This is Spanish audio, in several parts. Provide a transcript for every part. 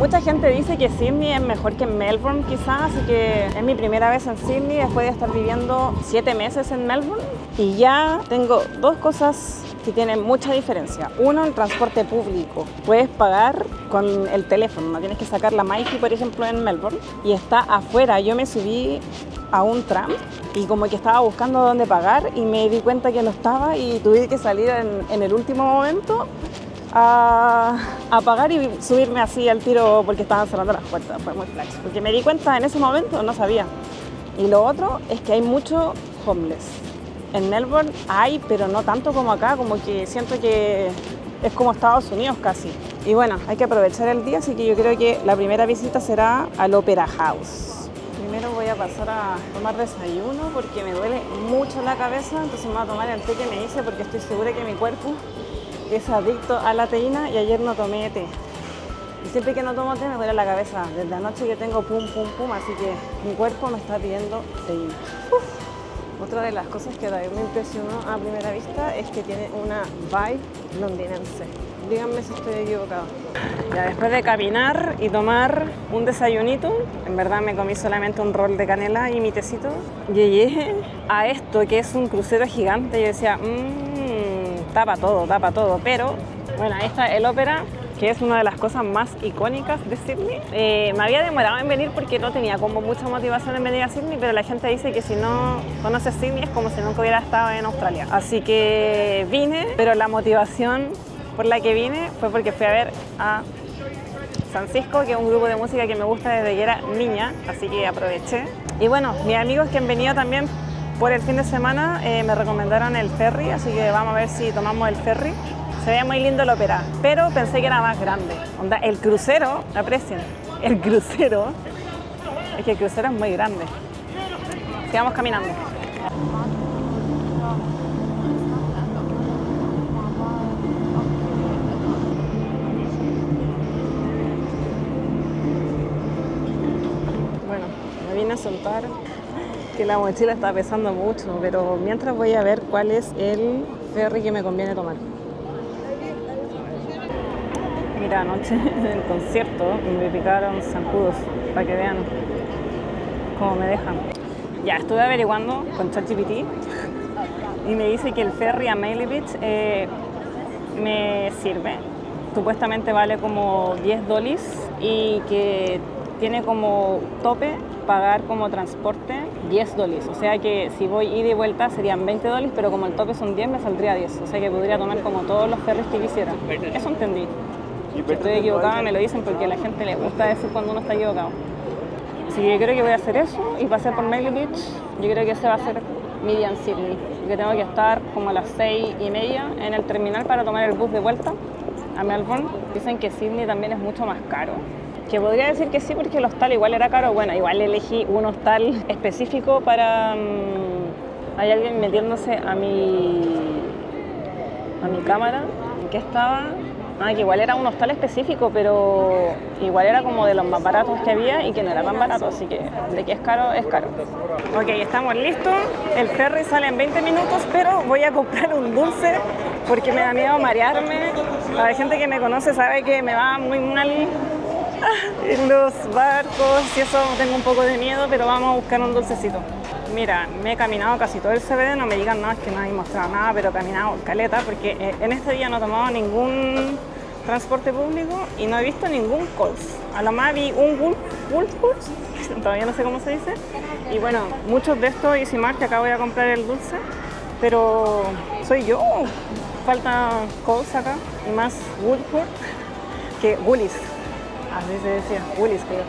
Mucha gente dice que Sydney es mejor que Melbourne quizás, así que es mi primera vez en Sydney después de estar viviendo 7 meses en Melbourne y ya tengo dos cosas que tienen mucha diferencia. Uno, el transporte público. Puedes pagar con el teléfono, no tienes que sacar la MyFi, por ejemplo, en Melbourne, y está afuera. Yo me subí a un tram y como que estaba buscando dónde pagar y me di cuenta que no estaba y tuve que salir en el último momento a pagar y subirme así al tiro porque estaban cerrando las puertas. Fue muy flash, porque me di cuenta en ese momento, no sabía. Y lo otro es que hay mucho homeless. En Melbourne hay, pero no tanto como acá, como que siento que es como Estados Unidos casi. Y bueno, hay que aprovechar el día, así que yo creo que la primera visita será al Opera House. Primero voy a pasar a tomar desayuno porque me duele mucho la cabeza, entonces me voy a tomar el té que me hice porque estoy segura que mi cuerpo es adicto a la teína y ayer no tomé té. Y siempre que no tomo té me duele la cabeza. Desde anoche que tengo pum, pum, pum, así que mi cuerpo me está pidiendo teína. Otra de las cosas que también me impresionó a primera vista es que tiene una vibe londinense. Díganme si estoy equivocado. Ya después de caminar y tomar un desayunito, en verdad me comí solamente un rol de canela y mi tecito, llegué a esto que es un crucero gigante. Yo decía, tapa todo, pero bueno, ahí está el ópera, que es una de las cosas más icónicas de Sydney. Me había demorado en venir porque no tenía como mucha motivación en venir a Sydney, pero la gente dice que si no conoces Sydney es como si nunca hubiera estado en Australia. Así que vine, pero la motivación por la que vine fue porque fui a ver a Francisco, que es un grupo de música que me gusta desde que era niña, así que aproveché. Y bueno, mis amigos que han venido también por el fin de semana me recomendaron el ferry, así que vamos a ver si tomamos el ferry. Se ve muy lindo el ópera, pero pensé que era más grande. Onda, el crucero, aprecien, el crucero, es que el crucero es muy grande. Sigamos caminando. Bueno, me vine a soltar que la mochila está pesando mucho, pero mientras voy a ver cuál es el ferry que me conviene tomar. Mira, anoche en el concierto me picaron zancudos, para que vean cómo me dejan. Ya, estuve averiguando con ChatGPT y me dice que el ferry a Mailey Beach me sirve. Supuestamente vale como $10 y que tiene como tope pagar como transporte $10. O sea que si voy ida y vuelta serían $20, pero como el tope son 10 me saldría 10. O sea que podría tomar como todos los ferries que quisiera. Eso entendí. Si estoy equivocada me lo dicen porque a la gente le gusta decir cuando uno está equivocado. Así que yo creo que voy a hacer eso y pasar por Mailey Beach. Yo creo que ese va a ser mi día en Sydney. Porque tengo que estar como a las 6:30 en el terminal para tomar el bus de vuelta a Melbourne. Dicen que Sydney también es mucho más caro. Que podría decir que sí porque el hostal igual era caro. Bueno, igual elegí un hostal específico para... hay alguien metiéndose a mi cámara. ¿En qué estaba? Que igual era un hostal específico, pero igual era como de los más baratos que había y que no era tan barato, así que de que es caro, es caro. Ok, estamos listos. El ferry sale en 20 minutos, pero voy a comprar un dulce porque me da miedo marearme. La gente que me conoce sabe que me va muy mal en los barcos y eso, tengo un poco de miedo, pero vamos a buscar un dulcecito. Mira, me he caminado casi todo el CBD, no me digan nada, es que no he mostrado nada, pero he caminado caleta porque en este día no he tomado ningún transporte público y no he visto ningún Coles. A lo más vi un Woolworths, todavía no sé cómo se dice, y bueno, muchos de estos Easy Mart que acá voy a comprar el dulce, pero soy yo, falta Coles acá y más Woolworths que Woolies, así se decía, Woolies creo.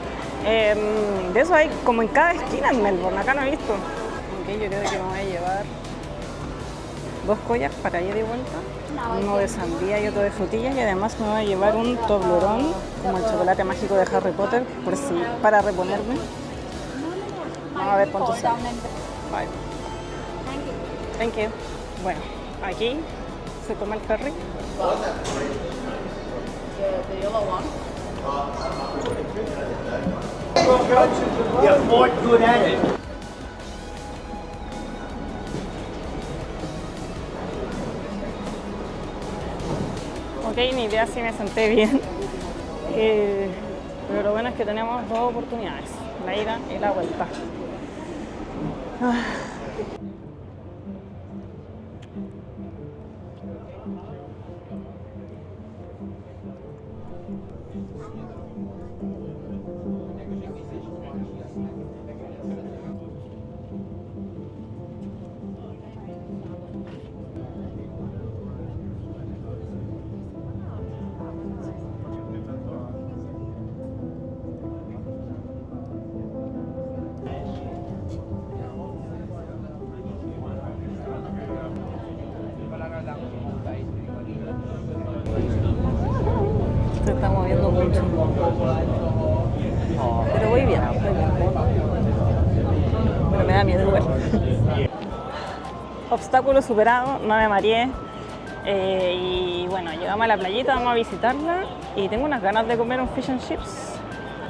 De eso hay como en cada esquina en Melbourne, acá no he visto. Ok, yo creo que me voy a llevar 2 collares para ir de vuelta, uno de sandía y otro de frutillas, y además me voy a llevar un Toblerone como el chocolate mágico de Harry Potter, por si, para reponerme. Vamos a ver cuánto sale. Bye. Thank you. Bueno, aquí se toma el ferry. You're quite good at it. Ok, ni idea si me senté bien. Pero lo bueno es que tenemos dos oportunidades, la ida y la vuelta. Se está moviendo mucho. Pero voy bien, voy bien. Pero me da miedo igual. Obstáculo superado, no me mareé. Y bueno, llegamos a la playita, vamos a visitarla. Y tengo unas ganas de comer un fish and chips.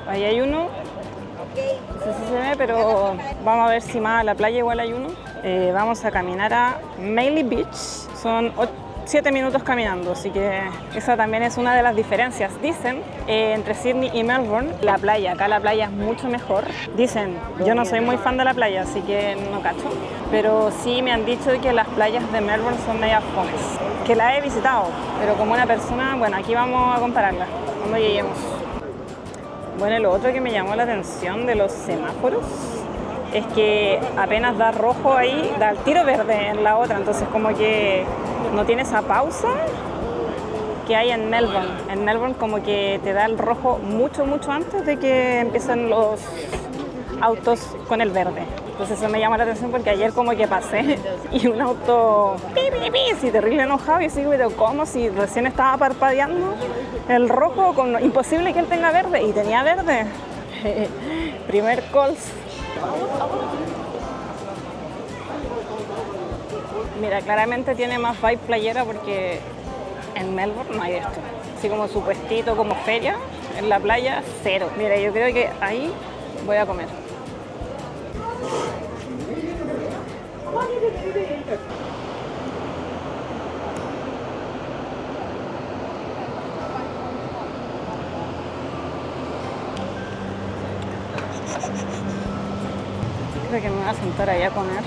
Ahí hay uno. No sé si se ve, pero vamos a ver si más a la playa igual hay uno. Vamos a caminar a Mailey Beach. Son 7 minutos caminando, así que esa también es una de las diferencias. Dicen entre Sydney y Melbourne, la playa, acá la playa es mucho mejor. Dicen, yo no soy muy fan de la playa, así que no cacho. Pero sí me han dicho que las playas de Melbourne son medias fomes, que la he visitado, pero como una persona, bueno, aquí vamos a compararla cuando lleguemos. Bueno, lo otro que me llamó la atención de los semáforos es que apenas da rojo ahí, da el tiro verde en la otra, entonces como que no tiene esa pausa que hay en Melbourne. En Melbourne como que te da el rojo mucho antes de que empiecen los autos con el verde. Entonces eso me llama la atención porque ayer como que pasé y un auto sí, terrible enojado y así, pero ¿cómo? Si recién estaba parpadeando el rojo, imposible que él tenga verde, y tenía verde. Primer calls. Mira, claramente tiene más vibe playera porque en Melbourne no hay esto. Así como su puestito, como feria, en la playa, cero. Mira, yo creo que ahí voy a comer. Creo que me voy a sentar ahí a comer.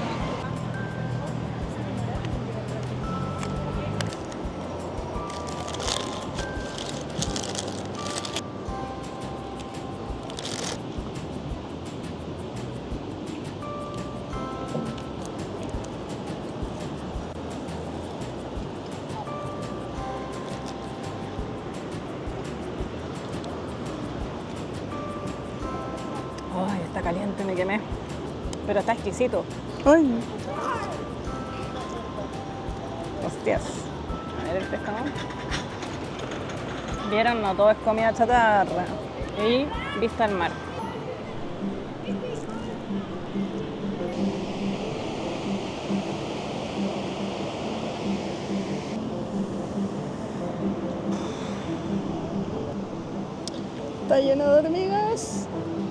Ay, está caliente, me quemé. Pero está exquisito. Ay. Hostias. A ver el pescado. Vieron, no todo es comida chatarra. Y vista al mar. Está lleno de hormigas.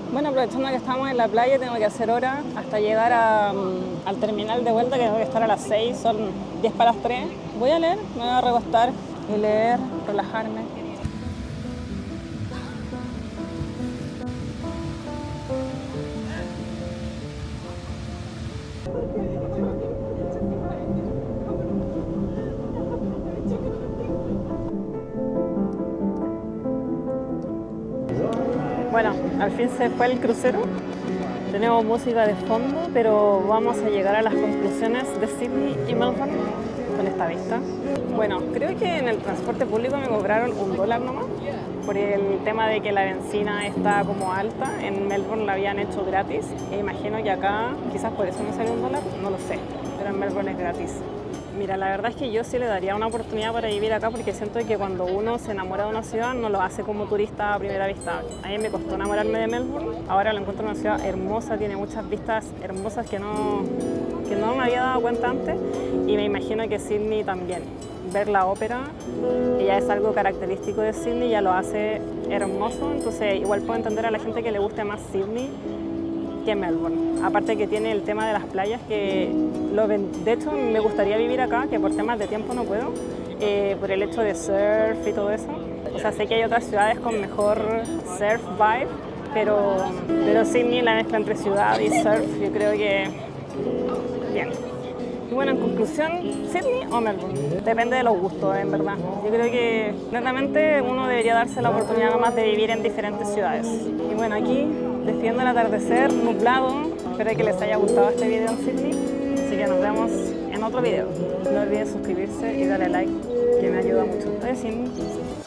Bueno, aprovechando que estamos en la playa, tengo que hacer hora hasta llegar al terminal de vuelta, que tengo que estar a las 6, son 10 para las 3. Voy a leer, me voy a recostar y leer, relajarme. Bueno, al fin se fue el crucero. Tenemos música de fondo, pero vamos a llegar a las conclusiones de Sydney y Melbourne con esta vista. Bueno, creo que en el transporte público me cobraron $1 nomás, por el tema de que la benzina está como alta. En Melbourne la habían hecho gratis e imagino que acá, quizás por eso me salió $1, no lo sé, pero en Melbourne es gratis. Mira, la verdad es que yo sí le daría una oportunidad para vivir acá porque siento que cuando uno se enamora de una ciudad no lo hace como turista a primera vista. A mí me costó enamorarme de Melbourne, ahora lo encuentro una ciudad hermosa, tiene muchas vistas hermosas que no me había dado cuenta antes, y me imagino que Sydney también. Ver la ópera, que ya es algo característico de Sydney, ya lo hace hermoso, entonces igual puedo entender a la gente que le guste más Sydney que Melbourne. Aparte que tiene el tema de las playas, que de hecho me gustaría vivir acá, que por temas de tiempo no puedo, por el hecho de surf y todo eso. O sea, sé que hay otras ciudades con mejor surf vibe, pero Sydney, la mezcla entre ciudad y surf, yo creo que bien. Y bueno, en conclusión, ¿Sydney o Melbourne? Depende de los gustos, en verdad. Yo creo que netamente uno debería darse la oportunidad nomás de vivir en diferentes ciudades. Y bueno, aquí, despidiendo el atardecer, nublado. Espero que les haya gustado este video en Sydney. Así que nos vemos en otro video. No olviden suscribirse y darle like, que me ayuda mucho. Adiós.